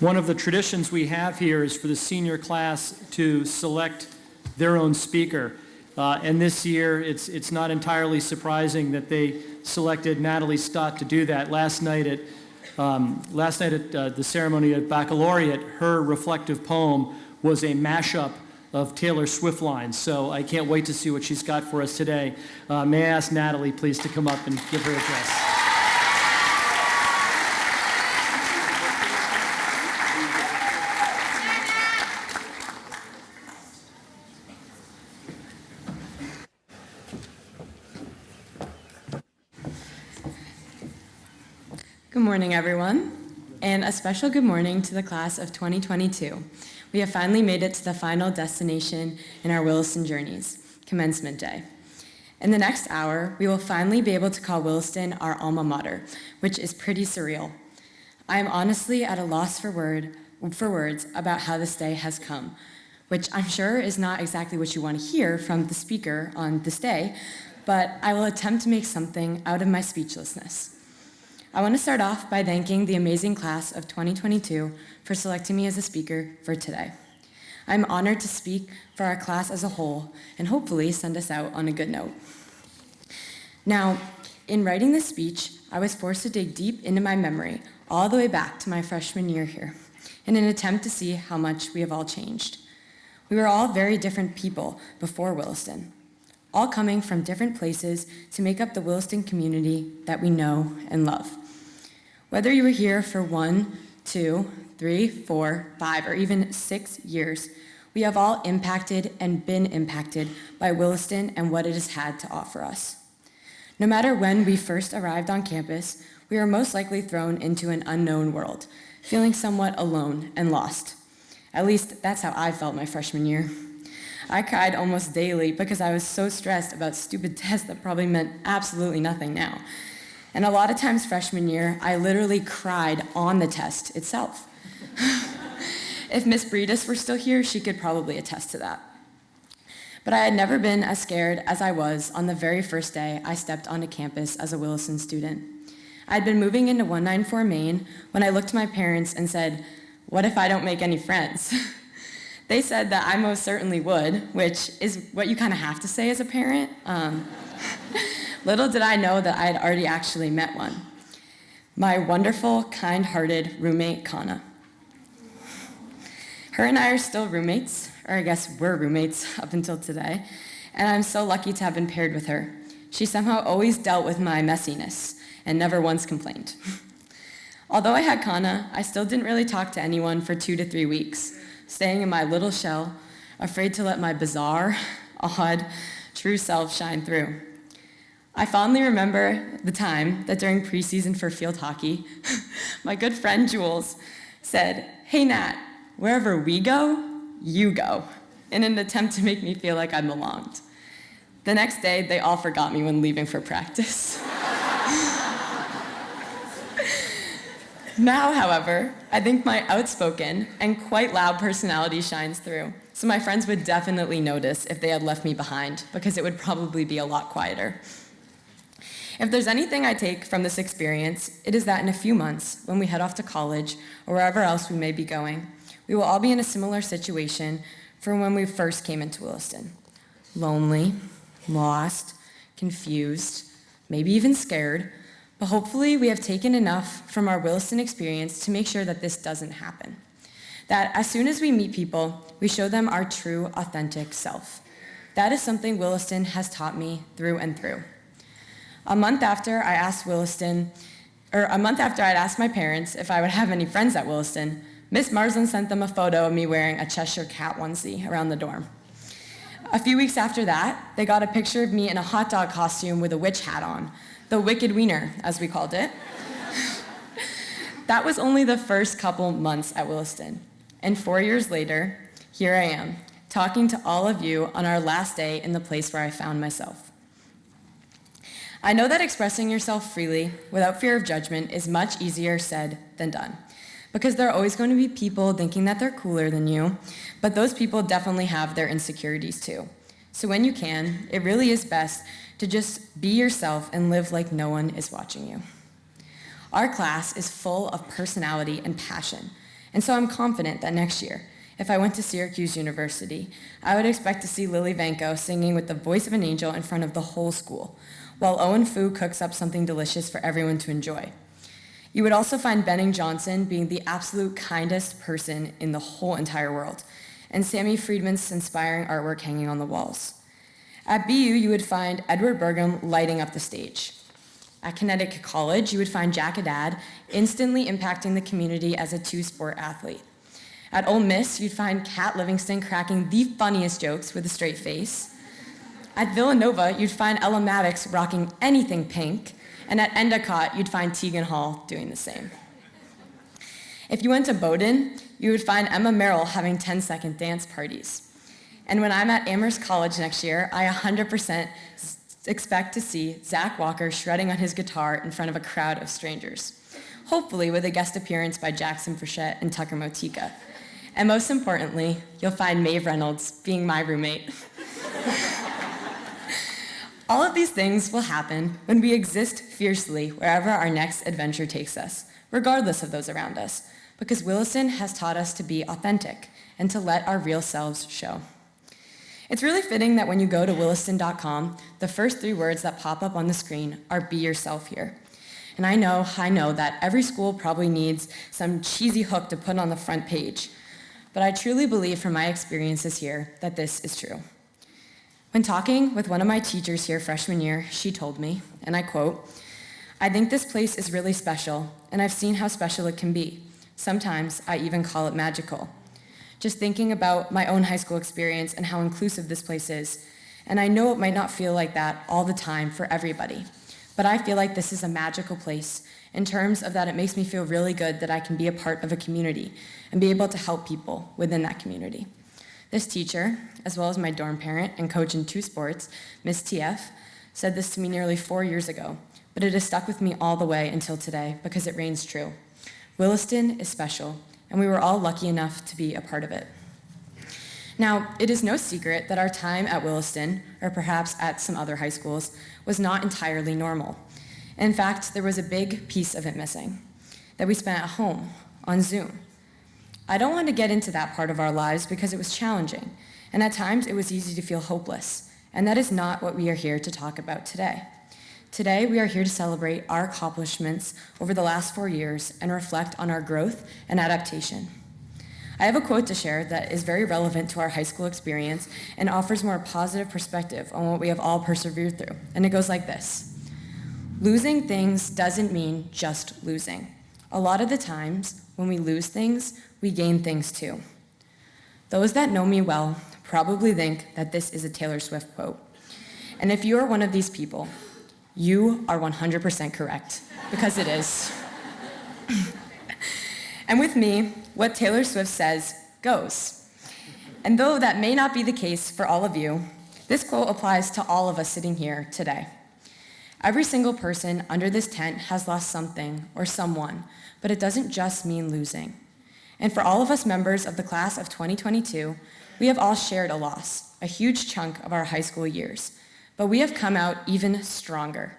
One of the traditions we have here is for the senior class to select their own speaker. And this year, it's not entirely surprising that they selected Natalie Stott to do that. Last night at the ceremony of baccalaureate, her reflective poem was a mashup of Taylor Swift lines. So I can't wait to see what she's got for us today. May I ask Natalie, please, to come up and give her address. Good morning, everyone, and a special good morning to the class of 2022. We have finally made it to the final destination in our Williston journeys, Commencement Day. In the next hour, we will finally be able to call Williston our alma mater, which is pretty surreal. I am honestly at a loss for words about how this day has come, which I'm sure is not exactly what you want to hear from the speaker on this day, but I will attempt to make something out of my speechlessness. I want to start off by thanking the amazing class of 2022 for selecting me as a speaker for today. I'm honored to speak for our class as a whole and hopefully send us out on a good note. Now, in writing this speech, I was forced to dig deep into my memory all the way back to my freshman year here in an attempt to see how much we have all changed. We were all very different people before Williston, all coming from different places to make up the Williston community that we know and love. Whether you were here for 1, 2, 3, 4, 5, or even 6 years, we have all impacted and been impacted by Williston and what it has had to offer us. No matter when we first arrived on campus, we were most likely thrown into an unknown world, feeling somewhat alone and lost. At least that's how I felt my freshman year. I cried almost daily because I was so stressed about stupid tests that probably meant absolutely nothing now. And a lot of times freshman year, I literally cried on the test itself. If Miss Breedis were still here, she could probably attest to that. But I had never been as scared as I was on the very first day I stepped onto campus as a Williston student. I had been moving into 194 Main when I looked to my parents and said, "What if I don't make any friends?" They said that I most certainly would, which is what you kind of have to say as a parent. Little did I know that I had already actually met one. My wonderful, kind-hearted roommate, Kana. Her and I are still roommates, or I guess we're roommates up until today, and I'm so lucky to have been paired with her. She somehow always dealt with my messiness and never once complained. Although I had Kana, I still didn't really talk to anyone for 2 to 3 weeks, staying in my little shell, afraid to let my bizarre, odd, true self shine through. I fondly remember the time that during preseason for field hockey, my good friend Jules said, "Hey Nat, wherever we go, you go," in an attempt to make me feel like I belonged. The next day, they all forgot me when leaving for practice. Now, however, I think my outspoken and quite loud personality shines through, so my friends would definitely notice if they had left me behind, because it would probably be a lot quieter. If there's anything I take from this experience, it is that in a few months, when we head off to college or wherever else we may be going, we will all be in a similar situation from when we first came into Williston. Lonely, lost, confused, maybe even scared, but hopefully we have taken enough from our Williston experience to make sure that this doesn't happen. That as soon as we meet people, we show them our true, authentic self. That is something Williston has taught me through and through. A month after I'd asked my parents if I would have any friends at Williston, Miss Marsland sent them a photo of me wearing a Cheshire Cat onesie around the dorm. A few weeks after that, they got a picture of me in a hot dog costume with a witch hat on, the Wicked Wiener, as we called it. That was only the first couple months at Williston. And 4 years later, here I am, talking to all of you on our last day in the place where I found myself. I know that expressing yourself freely, without fear of judgment, is much easier said than done, because there are always going to be people thinking that they're cooler than you, but those people definitely have their insecurities too. So when you can, it really is best to just be yourself and live like no one is watching you. Our class is full of personality and passion, And so I'm confident that next year, if I went to Syracuse University, I would expect to see Lily Vanko singing with the voice of an angel in front of the whole school, while Owen Fu cooks up something delicious for everyone to enjoy. You would also find Benning Johnson being the absolute kindest person in the whole entire world, and Sammy Friedman's inspiring artwork hanging on the walls. At BU, you would find Edward Burgum lighting up the stage. At Connecticut College, you would find Jack Haddad instantly impacting the community as a two-sport athlete. At Ole Miss, you'd find Kat Livingston cracking the funniest jokes with a straight face. At Villanova, you'd find Ella Maddox rocking anything pink, and at Endicott, you'd find Tegan Hall doing the same. If you went to Bowdoin, you would find Emma Merrill having 10-second dance parties. And when I'm at Amherst College next year, I 100% expect to see Zach Walker shredding on his guitar in front of a crowd of strangers, hopefully with a guest appearance by Jackson Frechette and Tucker Motika. And most importantly, you'll find Maeve Reynolds being my roommate. All of these things will happen when we exist fiercely wherever our next adventure takes us, regardless of those around us, because Williston has taught us to be authentic and to let our real selves show. It's really fitting that when you go to williston.com, the first 3 words that pop up on the screen are "Be yourself here." And I know that every school probably needs some cheesy hook to put on the front page, but I truly believe from my experiences here that this is true. When talking with one of my teachers here freshman year, she told me, and I quote, "I think this place is really special, and I've seen how special it can be. Sometimes I even call it magical. Just thinking about my own high school experience and how inclusive this place is, and I know it might not feel like that all the time for everybody, but I feel like this is a magical place in terms of that it makes me feel really good that I can be a part of a community and be able to help people within that community." This teacher, as well as my dorm parent and coach in 2 sports, Ms. TF, said this to me nearly 4 years ago, but it has stuck with me all the way until today because it reigns true. Williston is special, and we were all lucky enough to be a part of it. Now, it is no secret that our time at Williston, or perhaps at some other high schools, was not entirely normal. In fact, there was a big piece of it missing, that we spent at home, on Zoom. I don't want to get into that part of our lives because it was challenging, and at times it was easy to feel hopeless, and that is not what we are here to talk about today. Today, we are here to celebrate our accomplishments over the last 4 years and reflect on our growth and adaptation. I have a quote to share that is very relevant to our high school experience and offers more positive perspective on what we have all persevered through, and it goes like this. Losing things doesn't mean just losing. A lot of the times, when we lose things, we gain things too. Those that know me well probably think that this is a Taylor Swift quote. And if you are one of these people, you are 100% correct, because it is. And with me, what Taylor Swift says goes. And though that may not be the case for all of you, this quote applies to all of us sitting here today. Every single person under this tent has lost something or someone, but it doesn't just mean losing. And for all of us members of the class of 2022, we have all shared a loss, a huge chunk of our high school years, but we have come out even stronger.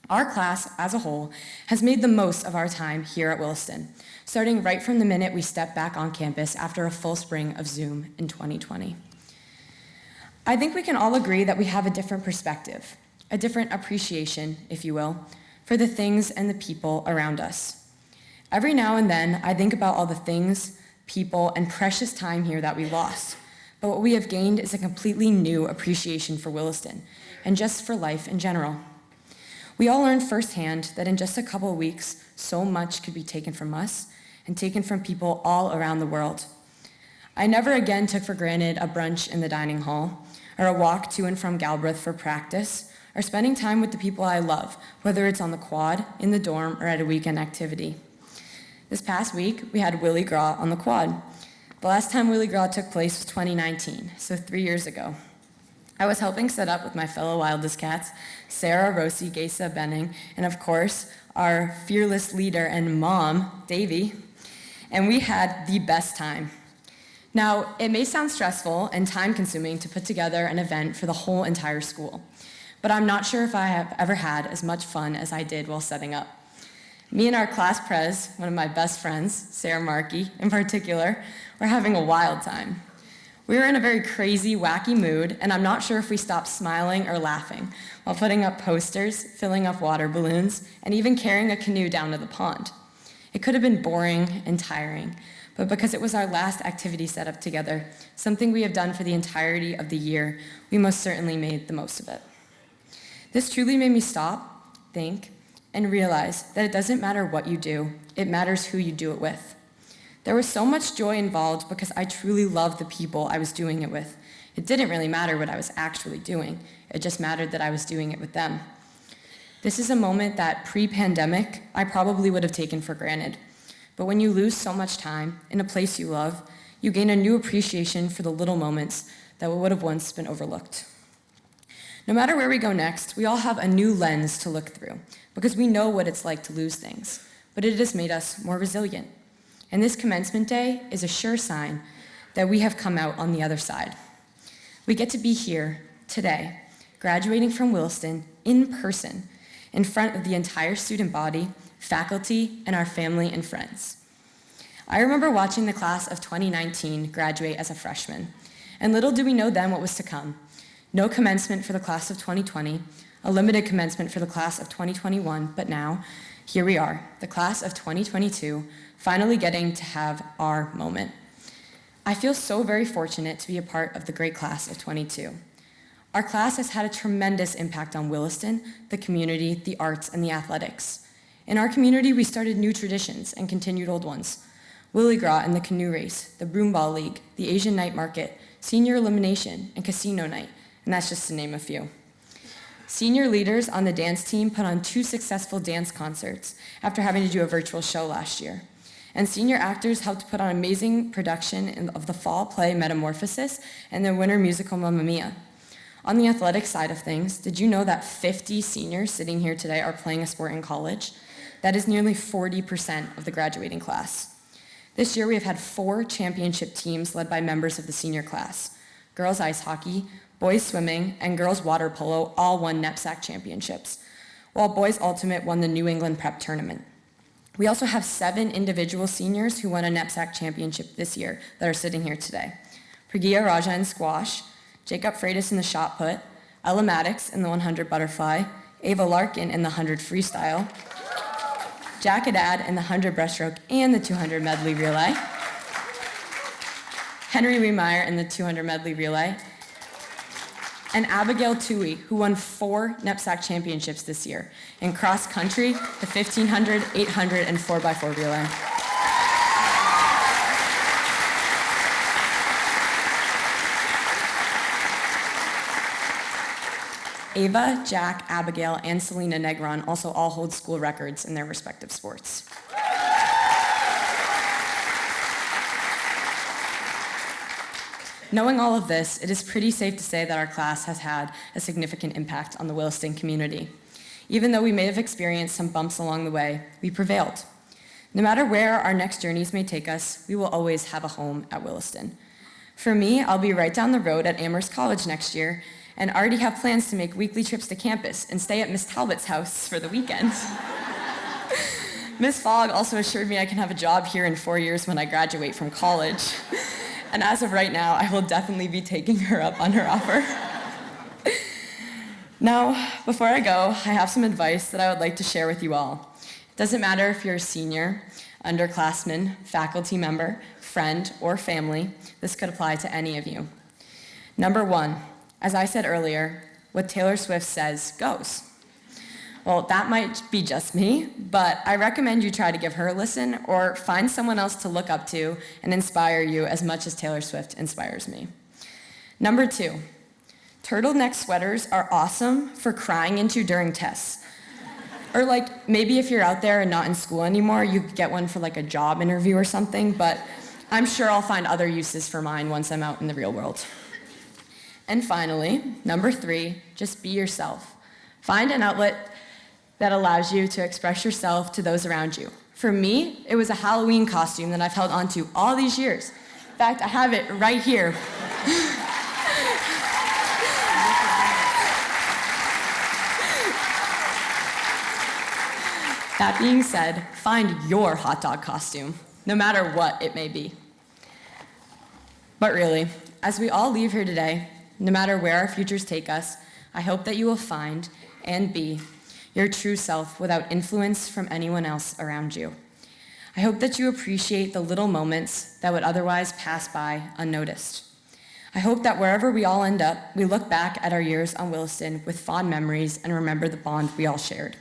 Our class as a whole has made the most of our time here at Williston, starting right from the minute we stepped back on campus after a full spring of Zoom in 2020. I think we can all agree that we have a different perspective, a different appreciation, if you will, for the things and the people around us. Every now and then, I think about all the things, people, and precious time here that we lost. But what we have gained is a completely new appreciation for Williston, and just for life in general. We all learned firsthand that in just a couple of weeks, so much could be taken from us and taken from people all around the world. I never again took for granted a brunch in the dining hall, or a walk to and from Galbraith for practice, or spending time with the people I love, whether it's on the quad, in the dorm, or at a weekend activity. This past week, we had Willy Gras on the quad. The last time Willy Gras took place was 2019, so 3 years ago. I was helping set up with my fellow Wildest Cats, Sarah, Rosie, Gesa, Benning, and of course, our fearless leader and mom, Davy, and we had the best time. Now, it may sound stressful and time-consuming to put together an event for the whole entire school, but I'm not sure if I have ever had as much fun as I did while setting up. Me and our class pres, one of my best friends, Sarah Markey in particular, were having a wild time. We were in a very crazy, wacky mood, and I'm not sure if we stopped smiling or laughing while putting up posters, filling up water balloons, and even carrying a canoe down to the pond. It could have been boring and tiring, but because it was our last activity set up together, something we have done for the entirety of the year, we most certainly made the most of it. This truly made me stop, think, and realize that it doesn't matter what you do, it matters who you do it with. There was so much joy involved because I truly loved the people I was doing it with. It didn't really matter what I was actually doing, it just mattered that I was doing it with them. This is a moment that pre-pandemic, I probably would have taken for granted. But when you lose so much time in a place you love, you gain a new appreciation for the little moments that would have once been overlooked. No matter where we go next, we all have a new lens to look through because we know what it's like to lose things, but it has made us more resilient. And this commencement day is a sure sign that we have come out on the other side. We get to be here today, graduating from Williston in person, in front of the entire student body, faculty, and our family and friends. I remember watching the class of 2019 graduate as a freshman, and little did we know then what was to come. No commencement for the class of 2020, a limited commencement for the class of 2021, but now, here we are, the class of 2022, finally getting to have our moment. I feel so very fortunate to be a part of the great class of 22. Our class has had a tremendous impact on Williston, the community, the arts, and the athletics. In our community, we started new traditions and continued old ones. Willie Gras and the canoe race, the broomball league, the Asian night market, senior elimination, and casino night, and that's just to name a few. Senior leaders on the dance team put on 2 successful dance concerts after having to do a virtual show last year. And senior actors helped put on amazing production of the fall play Metamorphosis and the winter musical Mamma Mia. On the athletic side of things, did you know that 50 seniors sitting here today are playing a sport in college? That is nearly 40% of the graduating class. This year we have had 4 championship teams led by members of the senior class. Girls ice hockey, boys swimming, and girls water polo all won knapsack championships, while boys ultimate won the New England Prep Tournament. We also have 7 individual seniors who won a knapsack championship this year that are sitting here today. Pragia Raja in squash, Jacob Freitas in the shot put, Ella Maddox in the 100 butterfly, Ava Larkin in the 100 freestyle, Jack Haddad in the 100 breaststroke and the 200 medley relay, Henry Wiemeyer in the 200 medley relay, and Abigail Tui, who won 4 knapsack championships this year in cross country, the 1500, 800, and 4x4 relay. Ava, Jack, Abigail, and Selena Negron also all hold school records in their respective sports. Knowing all of this, it is pretty safe to say that our class has had a significant impact on the Williston community. Even though we may have experienced some bumps along the way, we prevailed. No matter where our next journeys may take us, we will always have a home at Williston. For me, I'll be right down the road at Amherst College next year, and already have plans to make weekly trips to campus and stay at Miss Talbot's house for the weekends. Miss Fogg also assured me I can have a job here in 4 years when I graduate from college. And as of right now, I will definitely be taking her up on her offer. Now, before I go, I have some advice that I would like to share with you all. It doesn't matter if you're a senior, underclassman, faculty member, friend, or family, this could apply to any of you. Number 1, as I said earlier, what Taylor Swift says goes. Well, that might be just me, but I recommend you try to give her a listen or find someone else to look up to and inspire you as much as Taylor Swift inspires me. Number 2, turtleneck sweaters are awesome for crying into during tests. Or like maybe if you're out there and not in school anymore, you could get one for like a job interview or something, but I'm sure I'll find other uses for mine once I'm out in the real world. And finally, number 3, just be yourself. Find an outlet that allows you to express yourself to those around you. For me, it was a Halloween costume that I've held onto all these years. In fact, I have it right here. That being said, find your hot dog costume, no matter what it may be. But really, as we all leave here today, no matter where our futures take us, I hope that you will find and be your true self without influence from anyone else around you. I hope that you appreciate the little moments that would otherwise pass by unnoticed. I hope that wherever we all end up, we look back at our years on Williston with fond memories and remember the bond we all shared.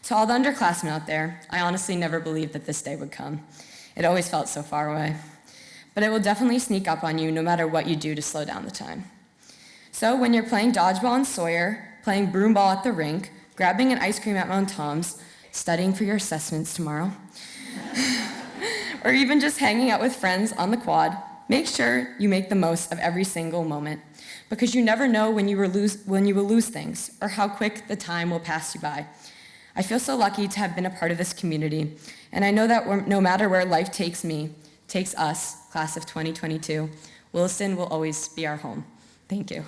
To all the underclassmen out there, I honestly never believed that this day would come. It always felt so far away. But it will definitely sneak up on you no matter what you do to slow down the time. So when you're playing dodgeball in Sawyer, playing broomball at the rink, grabbing an ice cream at Mount Tom's, studying for your assessments tomorrow, or even just hanging out with friends on the quad, make sure you make the most of every single moment, because you never know when you will lose things or how quick the time will pass you by. I feel so lucky to have been a part of this community, and I know that no matter where life takes us, class of 2022, Williston will always be our home. Thank you.